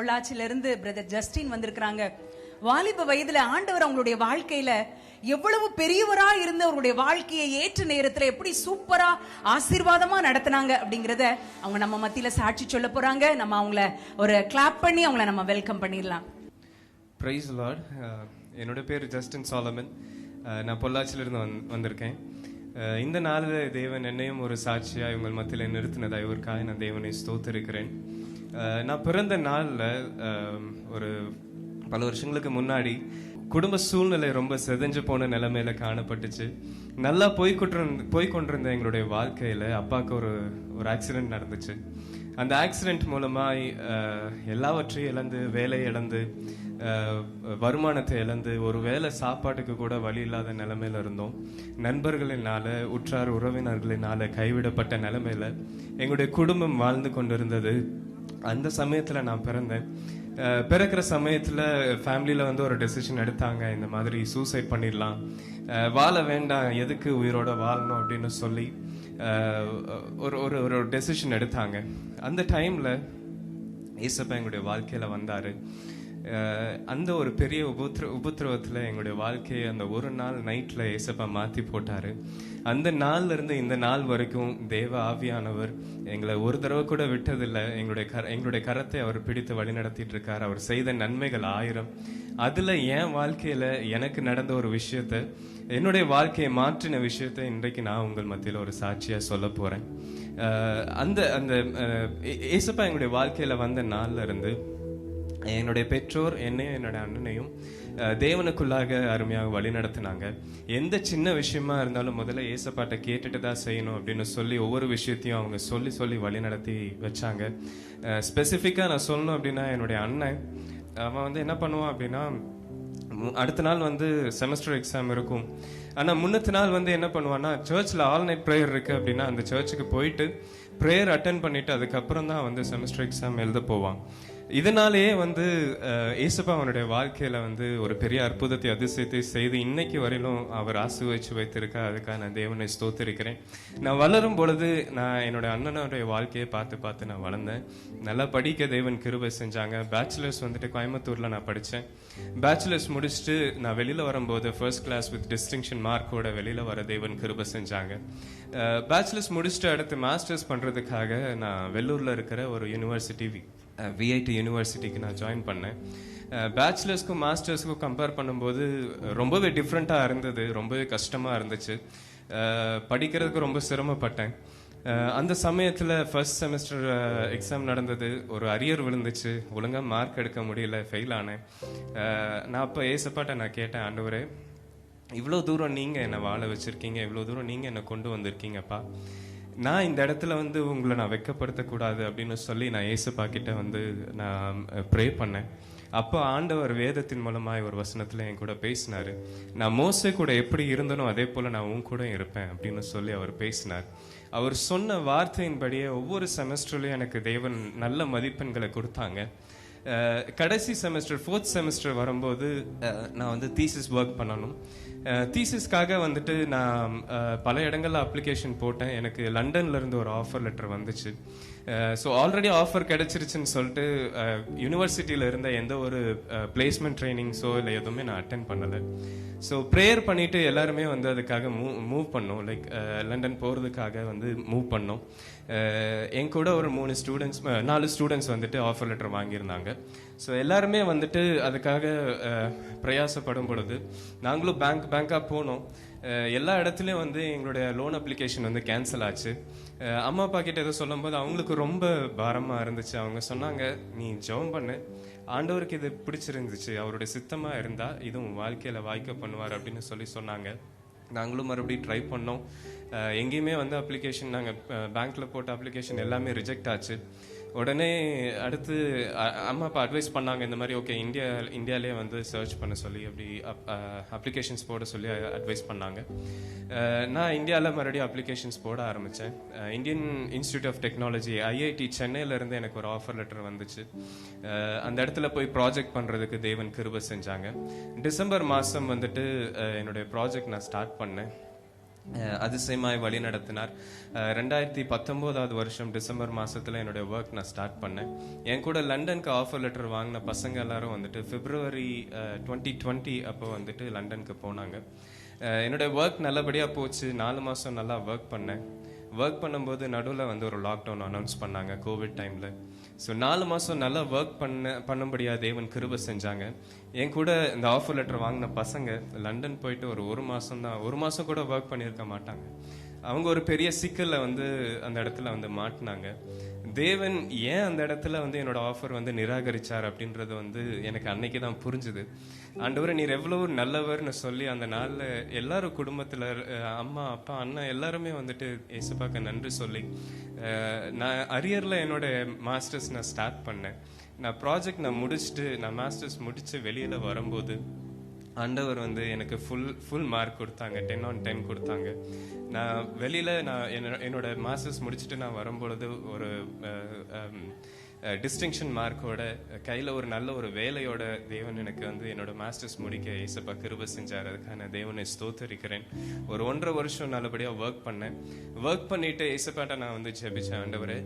பொள்ளாச்சியில இருந்து brother Justin வந்திருக்கிறாங்க. வாலிப வயதுல ஆண்டவர் அவங்களுடைய வாழ்க்கையில எவ்வளவு பெரியவரா இருந்து அவருடைய வாழ்க்கையை ஏற்ற நேரத்துல எப்படி சூப்பரா ஆசீர்வாதமா நடத்தினாங்க அப்படிங்கறத அவங்க நம்ம மத்தியில சாட்சி சொல்ல போறாங்க. நம்ம அவங்கள ஒரு கிளாப் பண்ணி அவங்கள நம்ம வெல்கம் பண்ணிடலாம். Praise lord. என்னோட பேர் ஜஸ்டின் சாலமன். நான் பொள்ளாச்சியிலிருந்து வந்திருக்கேன். இந்த நாளில் தேவன் என்னையும் ஒரு சாட்சியாக இவங்க மத்தியில் நிறுத்தினதா இவருக்காக நான் தேவனை ஸ்தோத்திருக்கிறேன். நான் பிறந்த நாளில் ஒரு பல வருஷங்களுக்கு முன்னாடி குடும்ப சூழ்நிலை ரொம்ப செதஞ்சு போன நிலைமையில காணப்பட்டுச்சு. நல்லா போய்கொண்டிருந்த எங்களுடைய வாழ்க்கையில அப்பாவுக்கு ஒரு ஆக்சிடென்ட் நடந்துச்சு. அந்த ஆக்சிடென்ட் மூலமா எல்லாவற்றையும் இழந்து, வேலையை இழந்து, வருமானத்தை இழந்து, ஒரு வேளை சாப்பாட்டுக்கு கூட வழி இல்லாத நிலைமையில இருந்தோம். நண்பர்களினால, உற்றார் உறவினர்களினால கைவிடப்பட்ட நிலைமையில எங்களுடைய குடும்பம் வாழ்ந்து கொண்டிருந்தது. அந்த சமயத்துல நான் பிறந்தேன். பிறக்கிற சமயத்துல ஃபேமிலியில ஒரு டெசிஷன் எடுத்தாங்க, இந்த மாதிரி சூசைட் பண்ணிடலாம், வாழ வேண்டாம், எதுக்கு உயிரோட வாழணும் அப்படின்னு சொல்லி ஒரு டெசிஷன் எடுத்தாங்க. அந்த டைம்ல ஏசப்பா எங்களுடைய வாழ்க்கையில வந்தாரு. அந்த ஒரு பெரிய உபத்திரவத்துல எங்களுடைய வாழ்க்கையை அந்த ஒரு நாள் நைட்ல ஏசப்பா மாத்தி போட்டாரு. அந்த நாள்ல இருந்து இந்த நாள் வரைக்கும் தேவ ஆவியானவர் எங்களை ஒரு தடவை கூட விட்டதில்லை. எங்களுடைய கரத்தை அவர் பிடித்து வழி நடத்திட்டு இருக்காரு. அவர் செய்த நன்மைகள் 1000. அதுல என் வாழ்க்கையில எனக்கு நடந்த ஒரு விஷயத்த, என்னுடைய வாழ்க்கையை மாற்றின விஷயத்த இன்றைக்கு நான் உங்கள் மத்தியில் ஒரு சாட்சியா சொல்ல போறேன். அந்த அந்த ஏசப்பா எங்களுடைய வாழ்க்கையில வந்த நாள்ல இருந்து என்னுடைய பெற்றோர் என்னையும் என்னோட அண்ணனையும் தேவனுக்குள்ளாக அருமையாக வழி நடத்தினாங்க. எந்த சின்ன விஷயமா இருந்தாலும் முதல்ல ஏசப்பாட்ட கேட்டுட்டு தான் செய்யணும் அப்படின்னு சொல்லி ஒவ்வொரு விஷயத்தையும் அவங்க சொல்லி வழி நடத்தி வச்சாங்க. ஸ்பெசிஃபிக்கா நான் சொல்லணும் அப்படின்னா, என்னுடைய அண்ணன் அவன் என்ன பண்ணுவான் அப்படின்னா, அடுத்த நாள் செமஸ்டர் எக்ஸாம் இருக்கும். ஆனா முன்னத்து நாள் என்ன பண்ணுவான்னா, சர்ச்ல ஆல் நைட் ப்ரேயர் இருக்கு அப்படின்னா அந்த சர்ச்சுக்கு போயிட்டு ப்ரேயர் அட்டன் பண்ணிட்டு அதுக்கப்புறம் தான் செமஸ்டர் எக்ஸாம் எழுத போவான். இதனாலேயே ஏசப்பா அவனுடைய வாழ்க்கையில ஒரு பெரிய அற்புதத்தை, அதிசயத்தை செய்து இன்னைக்கு வரையிலும் அவர் ஆசீர்வதிச்சு வைத்திருக்கா. அதுக்காக நான் தேவனை ஸ்தோத்திரிக்கிறேன். நான் வளரும் பொழுது நான் என்னோட அண்ணனுடைய வாழ்க்கையை பார்த்து நான் வளர்ந்தேன். நல்லா படிக்க தேவன் கிருபை செஞ்சாங்க. பேச்சுலர்ஸ் கோயம்புத்தூர்ல நான் படித்தேன். பேச்சுலர்ஸ் முடிச்சுட்டு நான் வெளியில வரும்போது ஃபர்ஸ்ட் கிளாஸ் வித் டிஸ்டிங்ஷன் மார்க்கோட வெளியில வர தேவன் கிருபை செஞ்சாங்க. பேச்சுலர்ஸ் முடிச்சுட்டு அடுத்து மாஸ்டர்ஸ் பண்றதுக்காக நான் வெள்ளூர்ல இருக்கிற ஒரு யூனிவர்சிட்டி, விஐடி யூனிவர்சிட்டிக்கு நான் ஜாயின் பண்ணேன். பேச்சுலர்ஸ்க்கும் மாஸ்டர்ஸ்க்கும் கம்பேர் பண்ணும்போது ரொம்பவே டிஃப்ரெண்ட்டாக இருந்தது. ரொம்பவே கஷ்டமாக இருந்துச்சு. படிக்கிறதுக்கு ரொம்ப சிரமப்பட்டேன். அந்த சமயத்தில் ஃபர்ஸ்ட் செமஸ்டர் எக்ஸாம் நடந்தது. ஒரு அரியர் விழுந்துச்சு. ஒழுங்காக மார்க் எடுக்க முடியல, ஃபெயில் ஆனேன். நான் அப்போ ஏசப்பாட்ட நான் கேட்டேன், ஆண்டவரே, இவ்வளோ தூரம் நீங்கள் என்னை வாழ வச்சுருக்கீங்க, இவ்வளோ தூரம் நீங்கள் என்னை கொண்டு வந்திருக்கீங்கப்பா, நான் இந்த இடத்துல உங்களை நான் வெட்கப்படுத்தக்கூடாது அப்படின்னு சொல்லி நான் ஏசப்பா கிட்ட நான் ப்ரே பண்ணேன். அப்போ ஆண்டவர் வேதத்தின் மூலமாக ஒரு வசனத்தில் என் கூட பேசினாரு. நான் மோசே கூட எப்படி இருந்தனோ அதே போல் நான் உன் கூட இருப்பேன் அப்படின்னு சொல்லி அவர் பேசினார். அவர் சொன்ன வார்த்தையின்படியே ஒவ்வொரு செமஸ்டர்லையும் எனக்கு தேவன் நல்ல மதிப்பெண்களை கொடுத்தாங்க. கடைசி செமஸ்டர், 4th செமஸ்டர் வரும்போது நான் தீசிஸ் ஒர்க் பண்ணணும். தீசிஸ்க்காக நான் பல இடங்கள்ல அப்ளிகேஷன் போட்டேன். எனக்கு லண்டன்ல இருந்து ஒரு ஆஃபர் லெட்டர் வந்துச்சு. ஸோ ஆல்ரெடி ஆஃபர் கிடைச்சிருச்சுன்னு சொல்லிட்டு யூனிவர்சிட்டியில இருந்த எந்த ஒரு பிளேஸ்மெண்ட் ட்ரைனிங்ஸோ இல்லை எதுவுமே நான் அட்டென்ட் பண்ணலை. ஸோ ப்ரேயர் பண்ணிட்டு எல்லாருமே அதுக்காக மூவ் பண்ணோம். லைக் லண்டன் போகிறதுக்காக மூவ் பண்ணோம். என் கூட ஒரு 4 ஸ்டூடெண்ட்ஸ் ஆஃபர் லெட்டர் வாங்கியிருந்தாங்க. ஸோ எல்லாருமே அதுக்காக பிரயாசப்படும் பொழுது நாங்களும் பேங்காக போனோம். எல்லா இடத்துலையும் எங்களுடைய லோன் அப்ளிகேஷன் கேன்சல் ஆச்சு. அம்மா அப்பா கிட்ட எதோ சொல்லும் போது அவங்களுக்கு ரொம்ப பாரமா இருந்துச்சு. அவங்க சொன்னாங்க, நீ ஜெபம் பண்ணு, ஆண்டவருக்கு இது பிடிச்சிருந்துச்சு, அவருடைய சித்தமா இருந்தா இதுவும் வாழ்க்கையில வாய்க்க பண்ணுவார் அப்படின்னு சொன்னாங்க. நாங்களும் மறுபடியும் ட்ரை பண்ணோம். எங்கேயுமே அப்ளிகேஷன், நாங்கள் பேங்க்ல போட்ட அப்ளிகேஷன் எல்லாமே ரிஜெக்ட் ஆச்சு. உடனே அடுத்து அம்மா அப்பா அட்வைஸ் பண்ணாங்க, இந்த மாதிரி ஓகே இந்தியாவிலே சர்ச் பண்ண சொல்லி அப்படி அப்ளிகேஷன்ஸ் போட சொல்லி அட்வைஸ் பண்ணாங்க. நான் இந்தியாவில் மறுபடியும் அப்ளிகேஷன்ஸ் போட ஆரம்பித்தேன். Indian institute of technology, IIT சென்னையிலேருந்து எனக்கு ஒரு ஆஃபர் லெட்டர் வந்துச்சு. அந்த இடத்துல போய் ப்ராஜெக்ட் பண்ணுறதுக்கு தேவன் கிருபை செஞ்சாங்க. டிசம்பர் மாதம் என்னுடைய ப்ராஜெக்ட் நான் ஸ்டார்ட் பண்ணேன். அதிசயமாய் வழி நடத்தினார். 2019 வருஷம் டிசம்பர் மாசத்துல என்னுடைய ஒர்க் நான் ஸ்டார்ட் பண்ணேன். என் கூட லண்டனுக்கு ஆஃபர் லெட்டர் வாங்கின பசங்க எல்லாரும் வந்துட்டு பிப்ரவரி 2020 அப்போ வந்துட்டு லண்டனுக்கு போனாங்க. என்னுடைய ஒர்க் நல்லபடியா போச்சு. 4 மாசம் நல்லா ஒர்க் பண்ணேன். ஒர்க் பண்ணும்போது நடுவில் வந்து ஒரு லாக்டவுன் அனௌன்ஸ் பண்ணாங்க கோவிட் டைம்ல. ஸோ 4 மாசம் நல்லா ஒர்க் பண்ணும்படியா தேவன் கிருபை செஞ்சாங்க. என் கூட இந்த ஆஃபர் லெட்டர் வாங்கின பசங்க லண்டன் போயிட்டு ஒரு மாசம் கூட ஒர்க் பண்ணியிருக்க மாட்டாங்க. அவங்க ஒரு பெரிய சிக்கல்ல வந்து அந்த இடத்துல வந்து மாட்டினாங்க. தேவன் ஏன் அந்த இடத்துல வந்து என்னோட ஆஃபர் வந்து நிராகரிச்சார் அப்படின்றது வந்து எனக்கு அன்னைக்கு தான் புரிஞ்சுது. ஆண்டவரே நீர் எவ்வளவு நல்லவர்னு சொல்லி அந்த நாள்ல எல்லாரும் குடும்பத்துல அம்மா அப்பா அண்ணன் எல்லாருமே வந்துட்டு ஏசப்பாக்க நன்றி சொல்லி நான் அரியர்ல என்னோட மாஸ்டர்ஸ் நான் ஸ்டார்ட் பண்ணேன். நான் ப்ராஜெக்ட் நான் மாஸ்டர்ஸ் முடிச்சு வெளியில வரும்போது ஆண்டவர் வந்து எனக்கு ஃபுல் மார்க் கொடுத்தாங்க. 10 on 10 கொடுத்தாங்க. நான் வெளியில என்னோட மாஸ்டர்ஸ் முடிச்சுட்டு நான் வரும்பொழுது ஒரு டிஸ்டிங்ஷன் மார்க்கோட கையில ஒரு நல்ல ஒரு வேலையோட தேவன் எனக்கு வந்து என்னோட மாஸ்டர்ஸ் முடிக்க ஏசப்பா கிருபை செஞ்சார். அதுக்கான தேவனை ஸ்தோத்தரிக்கிறேன். ஒரு 1.5 வருஷம் நல்லபடியா ஒர்க் பண்ணேன். ஒர்க் பண்ணிட்டு ஏசப்பாட்ட நான் வந்து ஜெபிச்சேன், ஆண்டவரே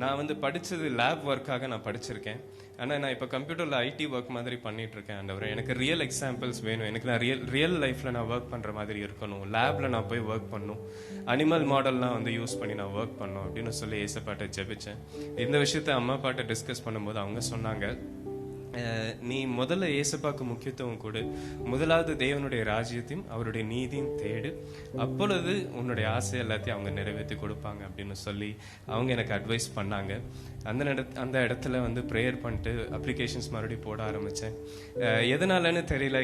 நான் வந்து படிச்சது லேப் ஒர்க்காக நான் படிச்சிருக்கேன். ஆனா நான் இப்ப கம்ப்யூட்டர்ல ஐடி ஒர்க் மாதிரி பண்ணிட்டு இருக்கேன். ஆண்டவரே எனக்கு ரியல் எக்ஸாம்பிள்ஸ் வேணும். எனக்கு நான் ரியல் லைஃப்ல நான் ஒர்க் பண்ற மாதிரி இருக்கணும். லேப்ல நான் போய் ஒர்க் பண்ணும், அனிமல் மாடல்லாம் வந்து யூஸ் பண்ணி நான் ஒர்க் பண்ணும் அப்படின்னு சொல்லி ஏசப்பாட்ட ஜெபிச்சேன். இந்த விஷயத்த அம்மா பாட்ட டிஸ்கஸ் பண்ணும்போது அவங்க சொன்னாங்க, நீ முதல்ல ஏசப்பாக்கு முக்கியத்துவம் கொடு, முதலாவது தேவனுடைய ராஜ்யத்தையும் அவருடைய நீதியும் தேடு, அப்பொழுது உன்னுடைய ஆசை எல்லாத்தையும் அவங்க நிறைவேற்றி கொடுப்பாங்க அப்படின்னு சொல்லி அவங்க எனக்கு அட்வைஸ் பண்ணாங்க. அந்த இடத்துல வந்து ப்ரேயர் பண்ணிட்டு அப்ளிகேஷன்ஸ் மறுபடியும் போட ஆரம்பித்தேன். எதனாலன்னு தெரியல,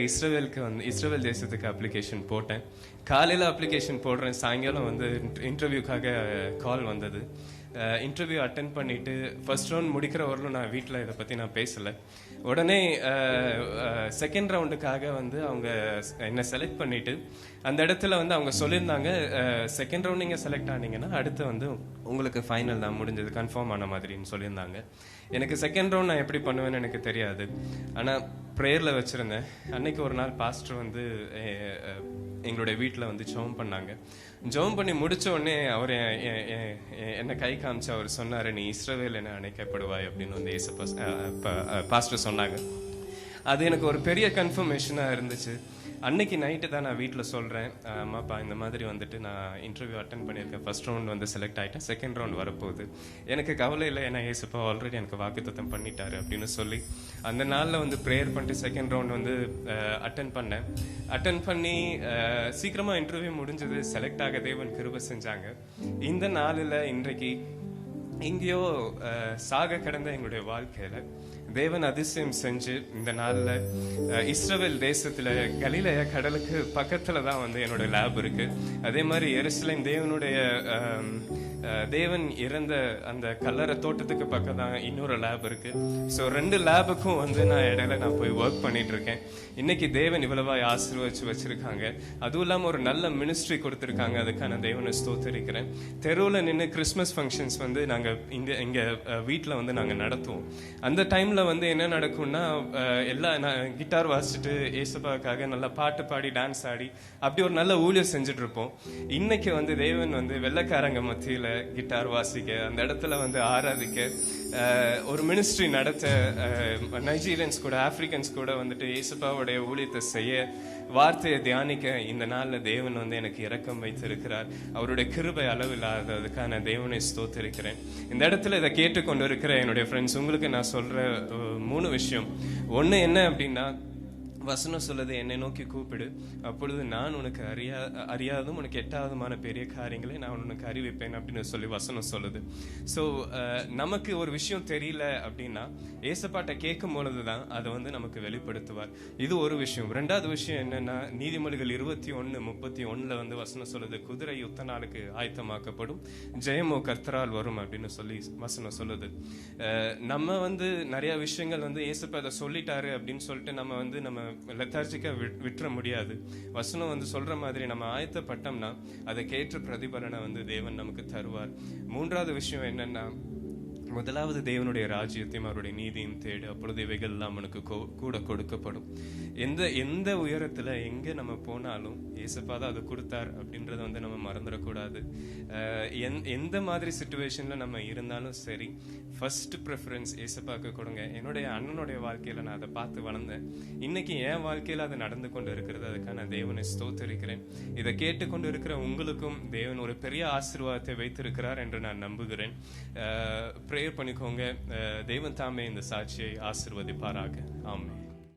இஸ்ரேல் தேசத்துக்கு அப்ளிகேஷன் போட்டேன். காலையில் அப்ளிகேஷன் போடுறேன், சாயங்காலம் வந்து இன்டர்வியூக்காக கால் வந்தது. இன்டர்வியூ அட்டென்ட் பண்ணிட்டு ஃபர்ஸ்ட் ரவுண்ட் முடிக்கிற வரலும் நான் வீட்டில் இதை பற்றி நான் பேசலை. உடனே செகண்ட் ரவுண்டுக்காக வந்து அவங்க என்னை செலக்ட் பண்ணிட்டு அந்த இடத்துல வந்து அவங்க சொல்லியிருந்தாங்க, செகண்ட் ரவுண்ட் நீங்கள் செலக்ட் ஆனீங்கன்னா அடுத்து வந்து உங்களுக்கு ஃபைனல் தான் முடிஞ்சது, கன்ஃபார்ம் ஆன மாதிரின்னு சொல்லியிருந்தாங்க. எனக்கு செகண்ட் ரவுண்ட் நான் எப்படி பண்ணுவேன்னு எனக்கு தெரியாது. ஆனால் ப்ரேயரில் வச்சுருந்தேன். அன்னைக்கு ஒரு நாள் பாஸ்டர் வந்து எங்களுடைய வீட்டில் வந்து ஜெபம் பண்ணாங்க. ஜெபம் பண்ணி முடிச்ச உடனே அவர் என்னை கை காமிச்சு அவர் சொன்னார், நீ இஸ்ரவேல் என அழைக்கப்படுவாய் அப்படின்னு வந்து பாஸ்டர் சொன்னாங்க. அது எனக்கு ஒரு பெரிய கன்ஃபர்மேஷனாக இருந்துச்சு. அன்னைக்கு நைட்டு தான் நான் வீட்டில் சொல்கிறேன், அம்மாப்பா இந்த மாதிரி வந்துட்டு நான் இன்டர்வியூ அட்டன் பண்ணியிருக்கேன், ஃபர்ஸ்ட் ரவுண்ட் வந்து செலக்ட் ஆகிட்டேன், செகண்ட் ரவுண்ட் வரப்போகுது. எனக்கு கவலை இல்லை, ஏன்னா ஏசப்பா ஆல்ரெடி எனக்கு வாக்குத்தத்தம் பண்ணிட்டாரு அப்படின்னு சொல்லி அந்த நாளில் வந்து ப்ரேயர் பண்ணிட்டு செகண்ட் ரவுண்ட் வந்து அட்டன் பண்ணி சீக்கிரமாக இன்டர்வியூ முடிஞ்சது. செலக்ட் ஆக தேவன் கிருபை செஞ்சாங்க. இந்த நாளில் இன்றைக்கு எங்கேயோ சாக கிடந்த எங்களுடைய வாழ்க்கையில தேவன் அதிசயம் செஞ்சு இந்த நாள்ல இஸ்ரவேல் தேசத்துல கலிலேயா கடலுக்கு பக்கத்துல தான் வந்து என்னோட லேப் இருக்கு. அதே மாதிரி எருசலேம் தேவன் இறந்த அந்த கல்லறை தோட்டத்துக்கு பக்கம் தான் இன்னொரு லேப் இருக்கு. ஸோ 2 லேபுக்கும் வந்து நான் இடையில நான் போய் ஒர்க் பண்ணிட்டு இருக்கேன். இன்னைக்கு தேவன் இவ்வளவா ஆசீர்வதிச்சு வச்சிருக்காங்க. அதுவும் இல்லாம ஒரு நல்ல மினிஸ்ட்ரி கொடுத்துருக்காங்க. அதுக்கான தேவனை ஸ்தோத்தரிக்கிறேன். தெருவில் நின்று கிறிஸ்மஸ் ஃபங்க்ஷன்ஸ் வந்து நாங்க இங்க வீட்டில் வந்து நாங்க நடத்துவோம். அந்த டைம்ல வந்து என்ன நடக்கும்னா நான் கிட்டார் வாசிச்சுட்டு ஏசப்பாக்காக நல்லா பாட்டு பாடி டான்ஸ் ஆடி அப்படி ஒரு நல்ல ஊழியம் செஞ்சுட்டு இருப்போம். இன்னைக்கு வந்து தேவன் வந்து வெள்ளைக்காரங்க மத்தியில கிட்டார் வாசிக்க, அந்த இடத்துல வந்து ஆராதிக்க, ஒரு மினிஸ்ட்ரி நடத்த, நைஜீரியன்ஸ் கூட ஆப்பிரிக்கன்ஸ் கூட வந்துட்டு ஏசப்பாவுடைய ஊழியத்தை செய்ய, வார்த்தையை தியானிக்க இந்த நாள்ல தேவன் வந்து எனக்கு இரக்கம் வைத்திருக்கிறார். அவருடைய கிருபை அளவில்லாததுக்கான தேவனை ஸ்தோத்திருக்கிறேன். இந்த இடத்துல இதை கேட்டுக்கொண்டு இருக்கிற என்னுடைய ஃப்ரெண்ட்ஸ், உங்களுக்கு நான் சொல்ற 3 விஷயம். ஒண்ணு என்ன அப்படின்னா, வசனம் சொல்லுது, என்னை நோக்கி கூப்பிடு, அப்பொழுது நான் உனக்கு அறியாதும் உனக்கு எட்டாவதுமான பெரிய காரியங்களை நான் உனக்கு அறிவிப்பேன் அப்படின்னு சொல்லி வசனம் சொல்லுது. ஸோ நமக்கு ஒரு விஷயம் தெரியல அப்படின்னா ஏசப்பாட்ட கேட்கும் பொழுதுதான் அதை வந்து நமக்கு வெளிப்படுத்துவார். இது ஒரு விஷயம். 2வது விஷயம் என்னன்னா, நீதிமொழிகள் 21:31 வந்து வசனம் சொல்லுது, குதிரை யுத்த நாளுக்கு ஆயத்தமாக்கப்படும், ஜெயமோ கர்த்தரால் வரும் அப்படின்னு சொல்லி வசனம் சொல்லுது. நம்ம வந்து நிறைய விஷயங்கள் வந்து ஏசப்பா அதை சொல்லிட்டாரு அப்படின்னு சொல்லிட்டு நம்ம லெத்தார்ஜிக்கா விட்டுற முடியாது. வசனம் வந்து சொல்ற மாதிரி நம்ம ஆயத்தப்பட்டோம்னா அதை கேட்டு பிரதிபலனை வந்து தேவன் நமக்கு தருவார். 3வது விஷயம் என்னன்னா, முதலாவது தேவனுடைய ராஜ்யத்தையும் அவருடைய நீதியும் தேடு, அப்பொழுது இவைகள் எல்லாம் உனக்கு கூட கொடுக்கப்படும். எந்த உயரத்துல எங்க நம்ம போனாலும் ஏசப்பா தான் அது கொடுத்தார் அப்படின்றத வந்து நம்ம மறந்துடக்கூடாது. எந்த மாதிரி சிச்சுவேஷன்ல நம்ம இருந்தாலும் சரி, ஃபர்ஸ்ட் ப்ரிஃபரன்ஸ் ஏசப்பாக்கு கொடுங்க. என்னுடைய அண்ணனுடைய வாழ்க்கையில நான் அதை பார்த்து வளர்ந்தேன். இன்னைக்கு என் வாழ்க்கையில அது நடந்து கொண்டு இருக்கிறது. அதுக்காக நான் தேவனை ஸ்தோத்திரிக்கிறேன். இதை கேட்டுக்கொண்டு இருக்கிற உங்களுக்கும் தேவன் ஒரு பெரிய ஆசீர்வாதத்தை வைத்திருக்கிறார் என்று நான் நம்புகிறேன். ப்ரேயர் பண்ணிக்கோங்க. தேவன் தாமே இந்த சாட்சியை ஆசீர்வதிப்பாராக. ஆமென்.